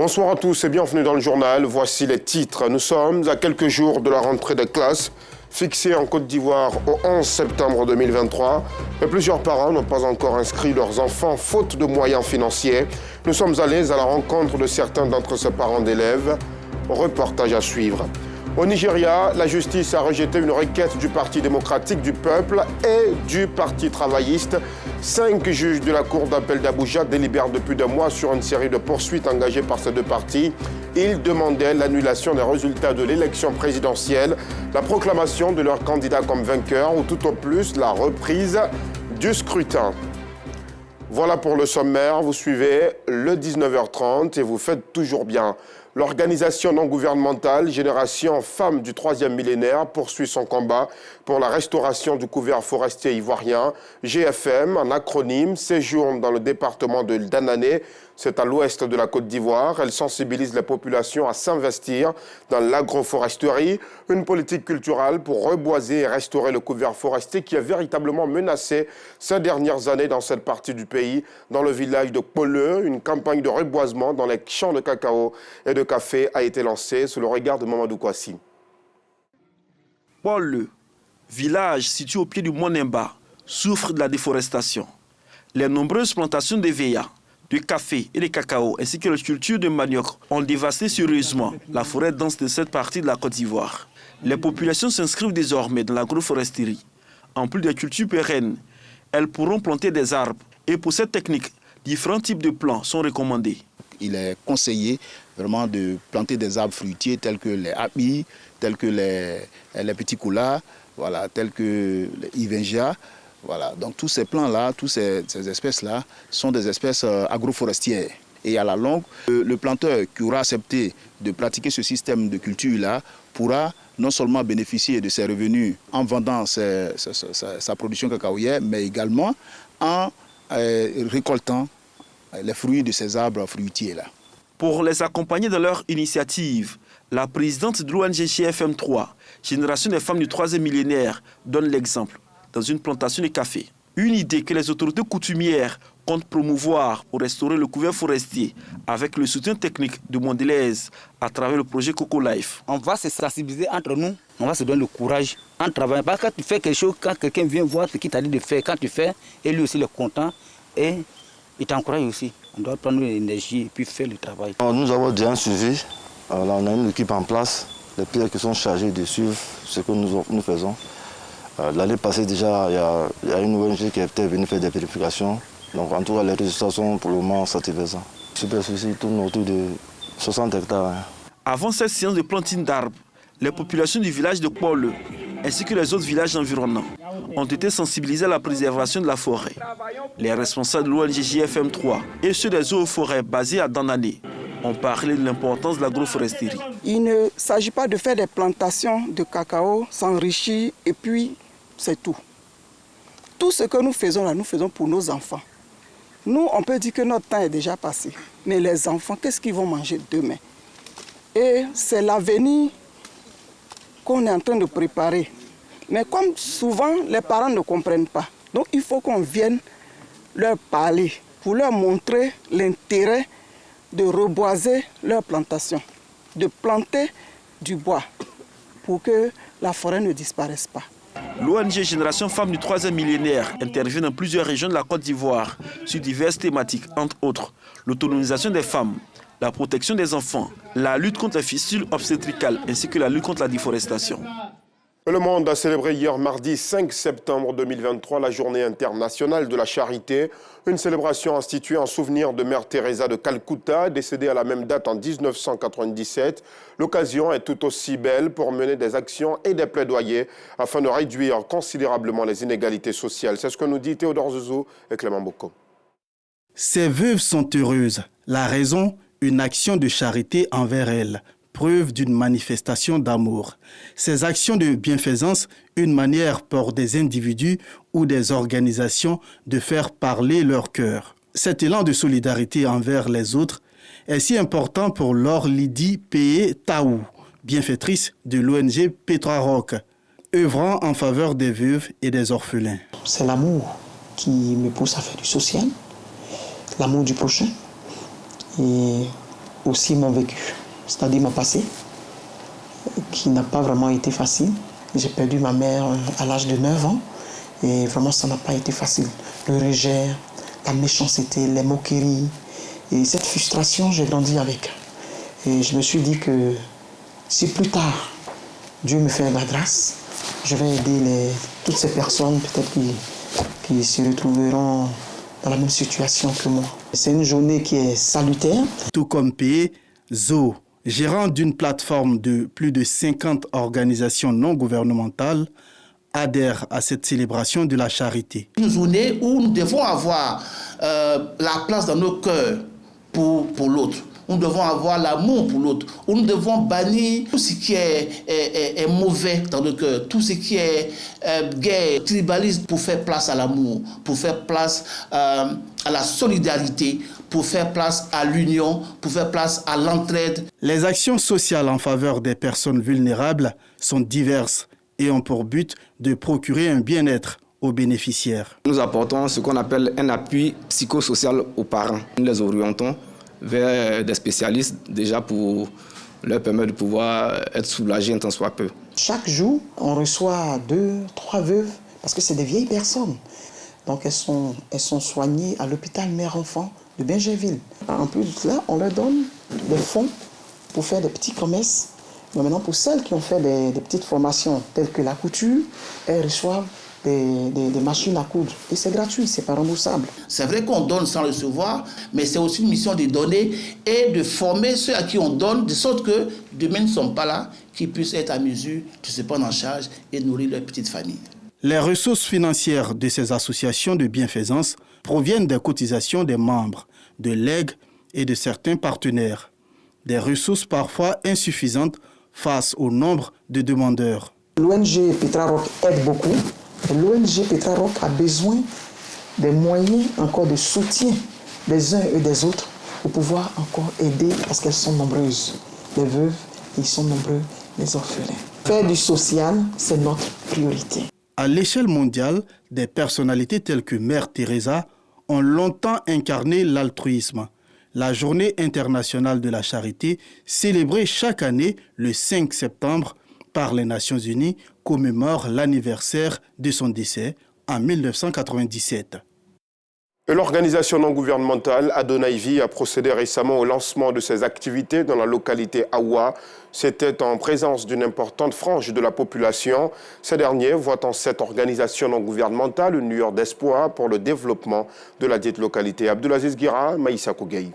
Bonsoir à tous et bienvenue dans le journal. Voici les titres. Nous sommes à quelques jours de la rentrée des classes fixée en Côte d'Ivoire au 11 septembre 2023. Mais plusieurs parents n'ont pas encore inscrit leurs enfants faute de moyens financiers. Nous sommes allés à la rencontre de certains d'entre ces parents d'élèves. Reportage à suivre. Au Nigeria, la justice a rejeté une requête du Parti démocratique du peuple et du Parti travailliste. 5 juges de la Cour d'appel d'Abuja délibèrent depuis 2 mois sur une série de poursuites engagées par ces 2 partis. Ils demandaient l'annulation des résultats de l'élection présidentielle, la proclamation de leur candidat comme vainqueur ou tout au plus la reprise du scrutin. Voilà pour le sommaire. Vous suivez le 19h30 et vous faites toujours bien. L'organisation non gouvernementale Génération Femmes du 3e millénaire poursuit son combat pour la restauration du couvert forestier ivoirien. GFM, en acronyme, séjourne dans le département de Danané. C'est à l'ouest de la Côte d'Ivoire. Elle sensibilise les populations à s'investir dans l'agroforesterie, une politique culturelle pour reboiser et restaurer le couvert forestier qui est véritablement menacé ces dernières années dans cette partie du pays. Dans le village de Poleu, une campagne de reboisement dans les champs de cacao et de café a été lancée sous le regard de Mamadou Kouassi. Poleu, village situé au pied du Mont Nemba, souffre de la déforestation. Les nombreuses plantations d'EVEA, de café et de cacao, ainsi que les cultures de manioc, ont dévasté sérieusement la forêt dense de cette partie de la Côte d'Ivoire. Les populations s'inscrivent désormais dans l'agroforesterie. En plus des cultures pérennes, elles pourront planter des arbres. Et pour cette technique, différents types de plants sont recommandés. Il est conseillé vraiment de planter des arbres fruitiers tels que les apis, tels que les petits coulas, voilà, tels que les ivengia. Voilà. Donc tous ces plants-là, toutes ces espèces-là sont des espèces agroforestières. Et à la longue, le planteur qui aura accepté de pratiquer ce système de culture-là pourra non seulement bénéficier de ses revenus en vendant sa production cacaoyère, mais également en récoltant les fruits de ces arbres fruitiers-là. Pour les accompagner dans leur initiative, la présidente de l'ONG GFM3, Génération des femmes du 3e millénaire, donne l'exemple dans une plantation de café. Une idée que les autorités coutumières comptent promouvoir pour restaurer le couvert forestier avec le soutien technique de Mondelez à travers le projet Coco Life. On va se sensibiliser entre nous, on va se donner le courage en travaillant. Parce que quand tu fais quelque chose, quand quelqu'un vient voir ce qu'il t'a dit de faire, quand tu fais, et lui aussi il est content et il t'encourage aussi. On doit prendre l'énergie et puis faire le travail. Nous avons déjà un suivi. On a une équipe en place, les pères qui sont chargés de suivre ce que nous faisons. L'année passée déjà, il y a une ONG qui était venue faire des vérifications. Donc en tout cas, les résultats sont pour le moment satisfaisants. Super Souci tourne autour de 60 hectares. Avant cette séance de plantine d'arbres, les populations du village de Poleu ainsi que les autres villages environnants ont été sensibilisés à la préservation de la forêt. Les responsables de l'ONG GFM3 et ceux des eaux et forêts basés à Danané ont parlé de l'importance de l'agroforesterie. Il ne s'agit pas de faire des plantations de cacao, s'enrichir et puis c'est tout. Tout ce que nous faisons là, nous faisons pour nos enfants. Nous, on peut dire que notre temps est déjà passé. Mais les enfants, qu'est-ce qu'ils vont manger demain? Et c'est l'avenir qu'on est en train de préparer. Mais comme souvent, les parents ne comprennent pas. Donc il faut qu'on vienne leur parler pour leur montrer l'intérêt de reboiser leurs plantations, de planter du bois pour que la forêt ne disparaisse pas. L'ONG Génération Femmes du 3e millénaire intervient dans plusieurs régions de la Côte d'Ivoire sur diverses thématiques, entre autres l'autonomisation des femmes, la protection des enfants, la lutte contre les fistules obstétricales ainsi que la lutte contre la déforestation. Le monde a célébré hier mardi 5 septembre 2023 la journée internationale de la charité, une célébration instituée en souvenir de Mère Teresa de Calcutta, décédée à la même date en 1997. L'occasion est tout aussi belle pour mener des actions et des plaidoyers afin de réduire considérablement les inégalités sociales. C'est ce que nous dit Théodore Zouzou et Clément Boko. Ces veuves sont heureuses. La raison, une action de charité envers elles. Preuve d'une manifestation d'amour. Ces actions de bienfaisance, une manière pour des individus ou des organisations de faire parler leur cœur. Cet élan de solidarité envers les autres est si important pour Laure Lydie Péé Taou, bienfaitrice de l'ONG Petra Rock, œuvrant en faveur des veuves et des orphelins. C'est l'amour qui me pousse à faire du social, l'amour du prochain. Et aussi mon vécu, c'est-à-dire mon passé, qui n'a pas vraiment été facile. J'ai perdu ma mère à l'âge de 9 ans et vraiment ça n'a pas été facile. Le rejet, la méchanceté, les moqueries et cette frustration, j'ai grandi avec. Et je me suis dit que si plus tard, Dieu me fait la grâce, je vais aider toutes ces personnes peut-être qui se retrouveront dans la même situation que moi. C'est une journée qui est salutaire. Tout comme P. Zo, gérant d'une plateforme de plus de 50 organisations non gouvernementales, adhère à cette célébration de la charité. Une journée où nous devons avoir la place dans nos cœurs pour l'autre. Nous devons avoir l'amour pour l'autre. Où nous devons bannir tout ce qui est mauvais dans nos cœurs, tout ce qui est guerre, tribalisme, pour faire place à l'amour, pour faire place à la solidarité, pour faire place à l'union, pour faire place à l'entraide. Les actions sociales en faveur des personnes vulnérables sont diverses et ont pour but de procurer un bien-être aux bénéficiaires. Nous apportons ce qu'on appelle un appui psychosocial aux parents. Nous les orientons vers des spécialistes déjà pour leur permettre de pouvoir être soulagés un tant soit peu. Chaque jour, on reçoit 2, 3 veuves parce que c'est des vieilles personnes. Donc elles sont soignées à l'hôpital mère-enfant de Bingerville. En plus de cela, on leur donne des fonds pour faire des petits commerces. Mais maintenant, pour celles qui ont fait des petites formations telles que la couture, elles reçoivent des machines à coudre. Et c'est gratuit, c'est pas remboursable. C'est vrai qu'on donne sans recevoir, mais c'est aussi une mission de donner et de former ceux à qui on donne, de sorte que demain ne sont pas là, qu'ils puissent être à mesure de se prendre en charge et nourrir leur petite famille. Les ressources financières de ces associations de bienfaisance proviennent des cotisations des membres, de legs et de certains partenaires. Des ressources parfois insuffisantes face au nombre de demandeurs. L'ONG Petra Rock aide beaucoup. L'ONG Petra Rock a besoin des moyens encore de soutien des uns et des autres pour pouvoir encore aider parce qu'elles sont nombreuses. Les veuves, ils sont nombreux, les orphelins. Faire du social, c'est notre priorité. À l'échelle mondiale, des personnalités telles que Mère Teresa ont longtemps incarné l'altruisme. La Journée internationale de la charité, célébrée chaque année le 5 septembre par les Nations Unies, commémore l'anniversaire de son décès en 1997. Et l'organisation non gouvernementale Adonai a procédé récemment au lancement de ses activités dans la localité Awa. C'était en présence d'une importante frange de la population. Ces derniers voient en cette organisation non gouvernementale une lueur d'espoir pour le développement de la dite localité. Abdulaziz Guira, Maïssa Kougaï.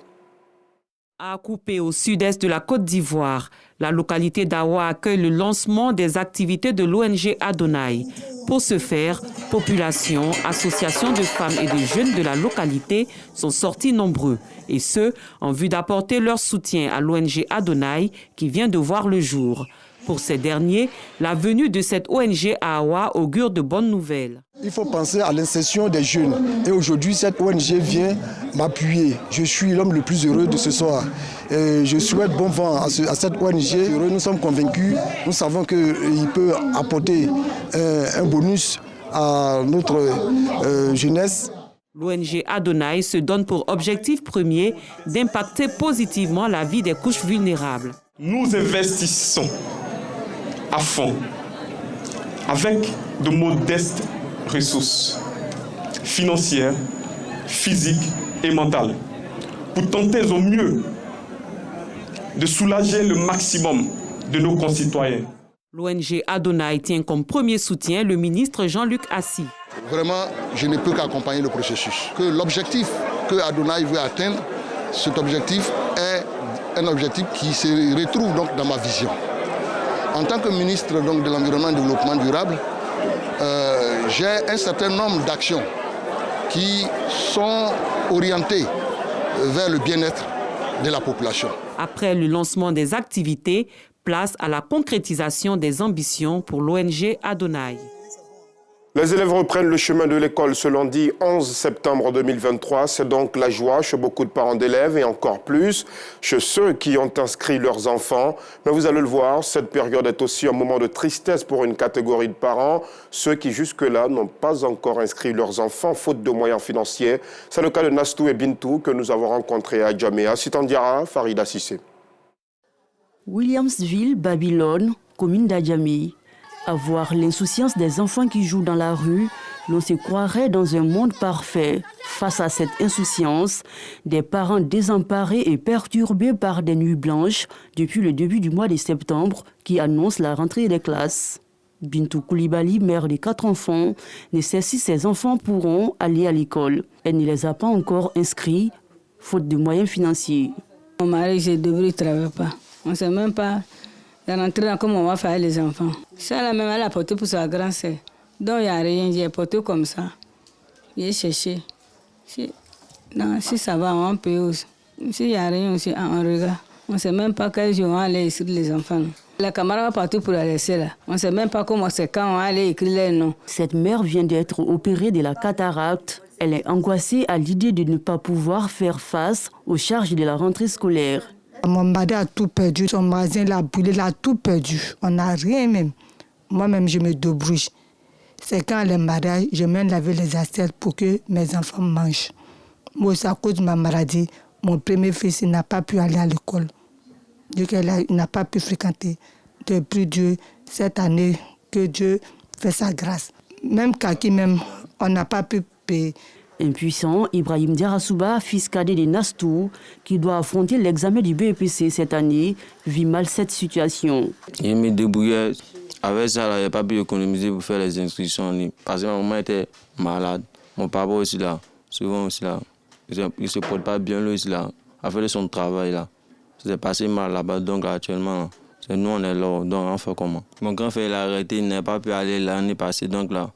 À Coupé, au sud-est de la Côte d'Ivoire, la localité d'Awa accueille le lancement des activités de l'ONG Adonai. Pour ce faire, population, associations de femmes et de jeunes de la localité sont sortis nombreux, et ce, en vue d'apporter leur soutien à l'ONG Adonai qui vient de voir le jour. Pour ces derniers, la venue de cette ONG à Awa augure de bonnes nouvelles. Il faut penser à l'insertion des jeunes. Et aujourd'hui, cette ONG vient m'appuyer. Je suis l'homme le plus heureux de ce soir. Et je souhaite bon vent à cette ONG. Nous sommes convaincus, nous savons qu'il peut apporter un bonus à notre jeunesse. L'ONG Adonai se donne pour objectif premier d'impacter positivement la vie des couches vulnérables. Nous investissons à fond, avec de modestes ressources financières, physiques et mentales, pour tenter au mieux de soulager le maximum de nos concitoyens. L'ONG Adonai tient comme premier soutien le ministre Jean-Luc Assis. Vraiment, je ne peux qu'accompagner le processus. Que l'objectif que Adonai veut atteindre, cet objectif est un objectif qui se retrouve donc dans ma vision. En tant que ministre donc, de l'Environnement et du Développement durable, j'ai un certain nombre d'actions qui sont orientées vers le bien-être de la population. Après le lancement des activités, place à la concrétisation des ambitions pour l'ONG Adonai. Les élèves reprennent le chemin de l'école ce lundi 11 septembre 2023. C'est donc la joie chez beaucoup de parents d'élèves et encore plus chez ceux qui ont inscrit leurs enfants. Mais vous allez le voir, cette période est aussi un moment de tristesse pour une catégorie de parents, ceux qui jusque-là n'ont pas encore inscrit leurs enfants faute de moyens financiers. C'est le cas de Nastou et Bintou que nous avons rencontrés à Djamea. Sitandiara, Farida Sissé. Williamsville, Babylone, commune d'Adjamé. À voir l'insouciance des enfants qui jouent dans la rue, l'on se croirait dans un monde parfait. Face à cette insouciance, des parents désemparés et perturbés par des nuits blanches depuis le début du mois de septembre qui annoncent la rentrée des classes. Bintou Koulibaly, mère de 4 enfants, ne sait si ses enfants pourront aller à l'école. Elle ne les a pas encore inscrits, faute de moyens financiers. Mon mari, je ne travaille pas. On ne sait même pas la rentrée, comment on va faire les enfants. Ça, la même, elle a porté pour sa grande sœur. Donc, il n'y a rien, j'ai porté comme ça. J'ai cherché. Non, si ça va, on peut aussi. S'il n'y a rien aussi, on regarde. On ne sait même pas quel jour on va aller écrire les enfants. La camarade va partir pour la laisser là. On ne sait même pas comment c'est quand on va aller écrire les noms. Cette mère vient d'être opérée de la cataracte. Elle est angoissée à l'idée de ne pas pouvoir faire face aux charges de la rentrée scolaire. Mon mari a tout perdu, son magasin l'a brûlé, il a tout perdu. On n'a rien même. Moi-même, je me débrouille. C'est quand les mariages, je mène laver les assiettes pour que mes enfants mangent. Moi aussi, à cause de ma maladie, mon premier fils n'a pas pu aller à l'école. Il n'a pas pu fréquenter. Depuis Dieu, cette année, que Dieu fait sa grâce. Même Kaki, même, on n'a pas pu payer. Impuissant, Ibrahim Diarasouba, fils cadet de Nastou, qui doit affronter l'examen du BEPC cette année, vit mal cette situation. Je me débrouillais. Avec ça, je n'ai pas pu économiser pour faire les inscriptions. Parce que ma maman était malade. Mon papa aussi là, souvent aussi là. Il ne se porte pas bien lui aussi là. À faire son travail là. C'est passé mal là-bas. Donc actuellement, c'est nous on est là. Donc on fait comment? Mon grand frère il a arrêté, il n'a pas pu aller l'année passée. Donc là.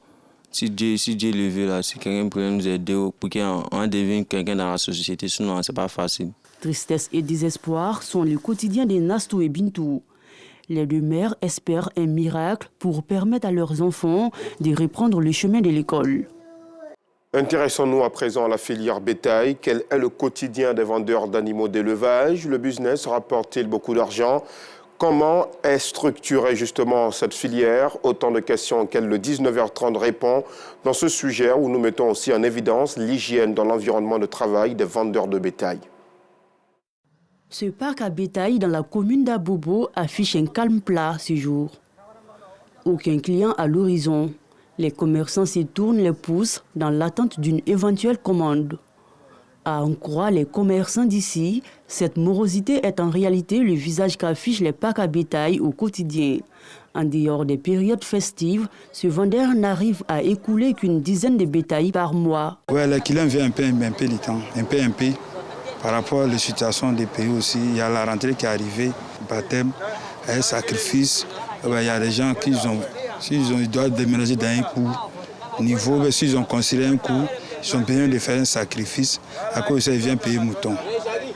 Si Dieu le veut, là, si quelqu'un peut nous aider pour qu'on devienne quelqu'un dans la société, sinon ce n'est pas facile. Tristesse et désespoir sont le quotidien de Nastou et Bintou. Les deux mères espèrent un miracle pour permettre à leurs enfants de reprendre le chemin de l'école. Intéressons-nous à présent à la filière bétail. Quel est le quotidien des vendeurs d'animaux d'élevage? Le business rapporte-t-il beaucoup d'argent? Comment est structurée justement cette filière? Autant de questions auxquelles le 19h30 répond dans ce sujet où nous mettons aussi en évidence l'hygiène dans l'environnement de travail des vendeurs de bétail. Ce parc à bétail dans la commune d'Abobo affiche un calme plat ce jour. Aucun client à l'horizon. Les commerçants se tournent les pouces dans l'attente d'une éventuelle commande. À en croire les commerçants d'ici, cette morosité est en réalité le visage qu'affichent les parcs à bétail au quotidien. En dehors des périodes festives, ce vendeur n'arrive à écouler qu'une dizaine de bétails par mois. Oui, le client vient un peu du temps, un peu. Par rapport à la situation des pays aussi, il y a la rentrée qui est arrivée, baptême, un sacrifice. Il y a des gens qui ils doivent déménager dans un coup. Niveau, s'ils ont considéré un coup, ils sont payés de faire un sacrifice. À cause de ça, ils viennent payer mouton.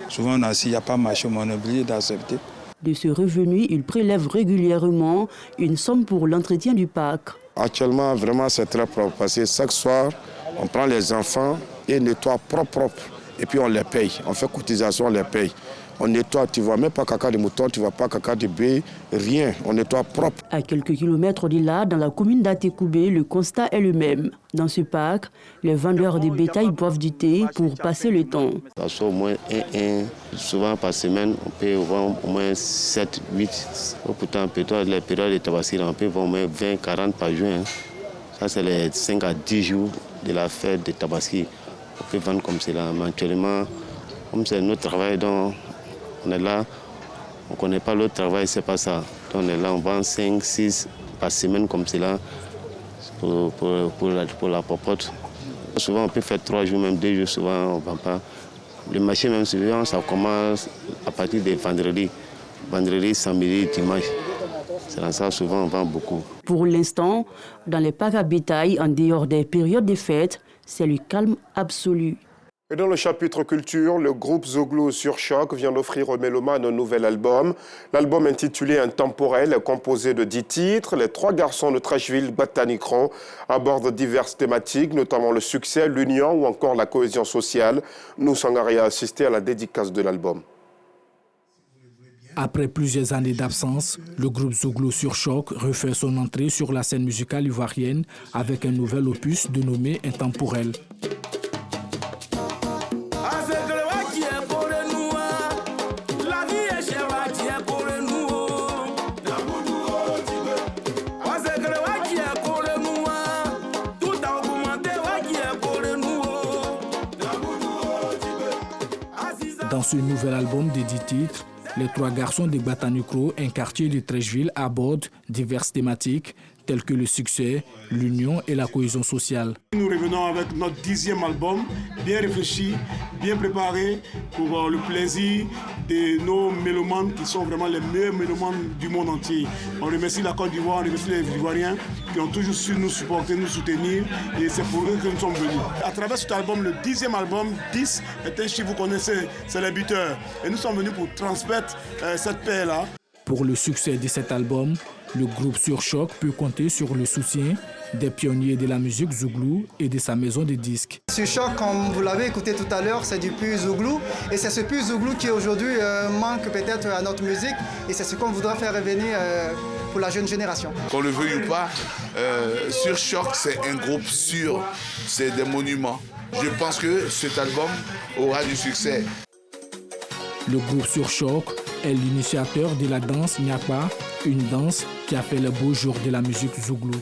Souvent, il n'y a pas marché, mais on est obligé d'accepter. De ce revenu, il prélève régulièrement une somme pour l'entretien du parc. Actuellement, vraiment, c'est très propre parce que chaque soir, on prend les enfants et nettoie propre. Et puis on les paye. On fait cotisation, on les paye. On nettoie, tu ne vois même pas caca de mouton, tu ne vois pas caca de bœuf, rien. On nettoie propre. À quelques kilomètres de là, dans la commune d'Atekoubé, le constat est le même. Dans ce parc, les vendeurs de bétail boivent du thé pour passer le temps. Ça soit au moins souvent par semaine, on peut vendre au moins 7, 8. Pourtant, peut-être les périodes de tabaski, on peut vendre au moins 20, 40 par jour. Ça, c'est les 5 à 10 jours de la fête de tabaski. On peut vendre comme cela. Mais actuellement, comme c'est notre travail, donc on est là, on ne connaît pas l'autre travail, c'est pas ça. Donc on est là, on vend 5, 6 par semaine comme cela pour la popote. Souvent on peut faire 3 jours, même 2 jours, souvent on ne vend pas. Le marché même souvent, ça commence à partir de vendredi, samedi, dimanche. C'est dans ça souvent on vend beaucoup. Pour l'instant, dans les parcs à bétail, en dehors des périodes de fêtes, c'est le calme absolu. Et dans le chapitre culture, le groupe Zouglou sur Choc vient d'offrir aux mélomanes un nouvel album. L'album intitulé Intemporel est composé de 10 titres. Les 3 garçons de Trècheville, Batanicron, abordent diverses thématiques, notamment le succès, l'union ou encore la cohésion sociale. Nous Sangaré a assisté à la dédicace de l'album. Après plusieurs années d'absence, le groupe Zouglou sur Choc refait son entrée sur la scène musicale ivoirienne avec un nouvel opus dénommé Intemporel. Dans ce nouvel album de 10 titres, les 3 garçons de Batanicro, un quartier de Trècheville, abordent diverses thématiques telles que le succès, l'union et la cohésion sociale. Nous revenons avec notre 10e album, bien réfléchi, bien préparé pour le plaisir de nos mélomanes qui sont vraiment les meilleurs mélomanes du monde entier. On remercie la Côte d'Ivoire, on remercie les Ivoiriens qui ont toujours su nous supporter, nous soutenir et c'est pour eux que nous sommes venus. À travers cet album, le 10e album, 10 est un chiffre, vous connaissez, c'est les buteurs. Et nous sommes venus pour transmettre cette paix-là. Pour le succès de cet album, le groupe Sur Choc peut compter sur le soutien des pionniers de la musique Zouglou et de sa maison de disques. Sur Choc, comme vous l'avez écouté tout à l'heure, c'est du pur Zouglou. Et c'est ce pur Zouglou qui aujourd'hui manque peut-être à notre musique. Et c'est ce qu'on voudra faire revenir pour la jeune génération. Qu'on le veuille ou pas, Sur Choc, c'est un groupe sûr, c'est des monuments. Je pense que cet album aura du succès. Le groupe Sur Choc est l'initiateur de la danse Nyapa, une danse qui a fait le beau jour de la musique Zouglou.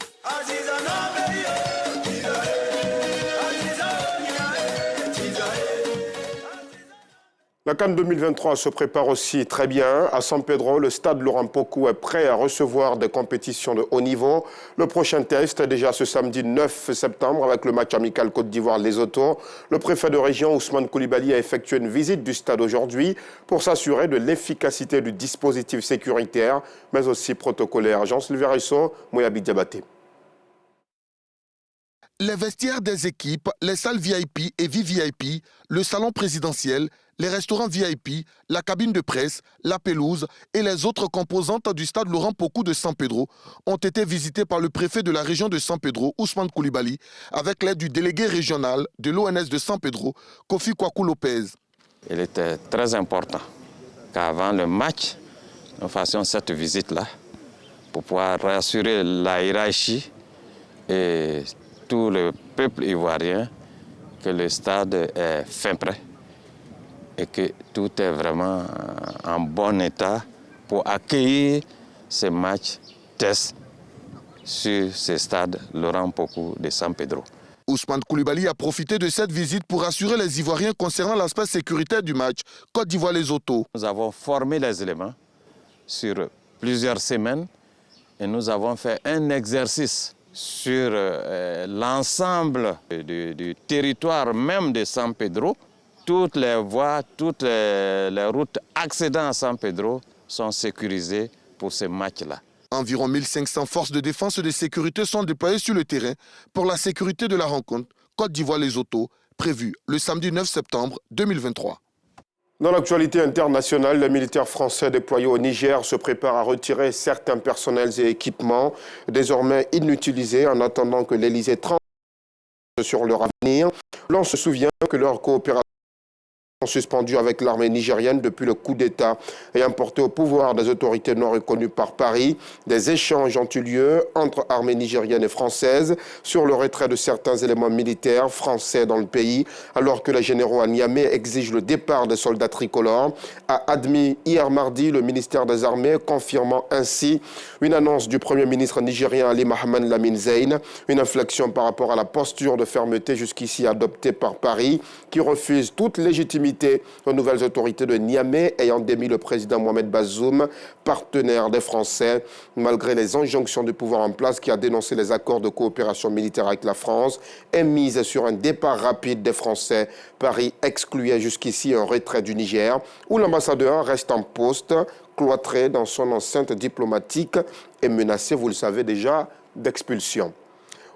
La CAN 2023 se prépare aussi très bien. À San Pedro, le stade Laurent Pokou est prêt à recevoir des compétitions de haut niveau. Le prochain test est déjà ce samedi 9 septembre avec le match amical Côte d'Ivoire-Lesotho. Le préfet de région, Ousmane Koulibaly, a effectué une visite du stade aujourd'hui pour s'assurer de l'efficacité du dispositif sécuritaire, mais aussi protocolaire. Jean-Sylvain Risso, Moyabi Diabaté. Les vestiaires des équipes, les salles VIP et VVIP, le salon présidentiel, les restaurants VIP, la cabine de presse, la pelouse et les autres composantes du stade Laurent Pokou de San Pedro ont été visités par le préfet de la région de San Pedro, Ousmane Koulibaly, avec l'aide du délégué régional de l'ONS de San Pedro, Kofi Kwaku Lopez. Il était très important qu'avant le match, nous fassions cette visite-là pour pouvoir rassurer la hiérarchie et tout le peuple ivoirien que le stade est fin prêt et que tout est vraiment en bon état pour accueillir ces matchs tests sur ce stade Laurent Pokou de San Pedro. Ousmane Koulibaly a profité de cette visite pour rassurer les Ivoiriens concernant l'aspect sécuritaire du match Côte d'Ivoire-Lesotho. Nous avons formé les éléments sur plusieurs semaines et nous avons fait un exercice sur l'ensemble du territoire même de San Pedro. Toutes les voies, toutes les routes accédant à San Pedro sont sécurisées pour ce match-là. Environ 1500 forces de défense et de sécurité sont déployées sur le terrain pour la sécurité de la rencontre Côte d'Ivoire-Lesotho, prévue le samedi 9 septembre 2023. Dans l'actualité internationale, les militaires français déployés au Niger se préparent à retirer certains personnels et équipements désormais inutilisés en attendant que l'Élysée tranche sur leur avenir. L'on se souvient que leur coopération suspendu avec l'armée nigérienne depuis le coup d'État ayant porté au pouvoir des autorités non reconnues par Paris. Des échanges ont eu lieu entre armées nigériennes et françaises sur le retrait de certains éléments militaires français dans le pays, alors que les généraux à Niamey exigent le départ des soldats tricolores, a admis hier mardi le ministère des Armées, confirmant ainsi une annonce du Premier ministre nigérien Ali Mohamed Lamine Zeyn, une inflexion par rapport à la posture de fermeté jusqu'ici adoptée par Paris, qui refuse toute légitimité aux nouvelles autorités de Niamey ayant démis le président Mohamed Bazoum, partenaire des Français, malgré les injonctions du pouvoir en place qui a dénoncé les accords de coopération militaire avec la France et mise sur un départ rapide des Français. Paris excluait jusqu'ici un retrait du Niger, où l'ambassadeur reste en poste, cloîtré dans son enceinte diplomatique et menacé, vous le savez déjà, d'expulsion.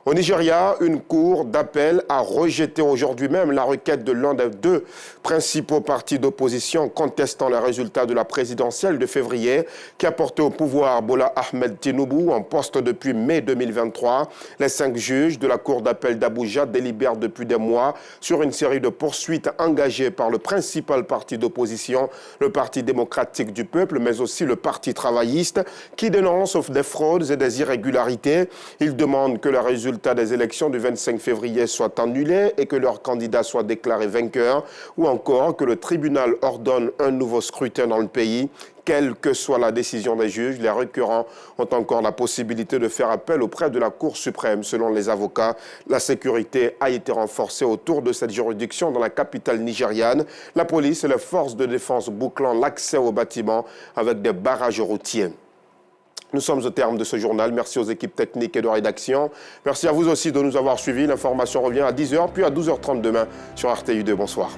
Au Nigeria, une cour d'appel a rejeté aujourd'hui même la requête de l'un des deux principaux partis d'opposition contestant les résultats de la présidentielle de février qui a porté au pouvoir Bola Ahmed Tinubu en poste depuis mai 2023. Les 5 juges de la cour d'appel d'Abuja délibèrent depuis des mois sur une série de poursuites engagées par le principal parti d'opposition, le Parti démocratique du peuple, mais aussi le Parti travailliste, qui dénonce des fraudes et des irrégularités. Ils demandent que les résultats des élections du 25 février soient annulés et que leur candidat soit déclaré vainqueur, ou encore que le tribunal ordonne un nouveau scrutin dans le pays. Quelle que soit la décision des juges, les requérants ont encore la possibilité de faire appel auprès de la Cour suprême. Selon les avocats, la sécurité a été renforcée autour de cette juridiction dans la capitale nigériane. La police et les forces de défense bouclant l'accès aux bâtiments avec des barrages routiers. Nous sommes au terme de ce journal. Merci aux équipes techniques et de rédaction. Merci à vous aussi de nous avoir suivis. L'information revient à 10h puis à 12h30 demain sur RTI2. Bonsoir.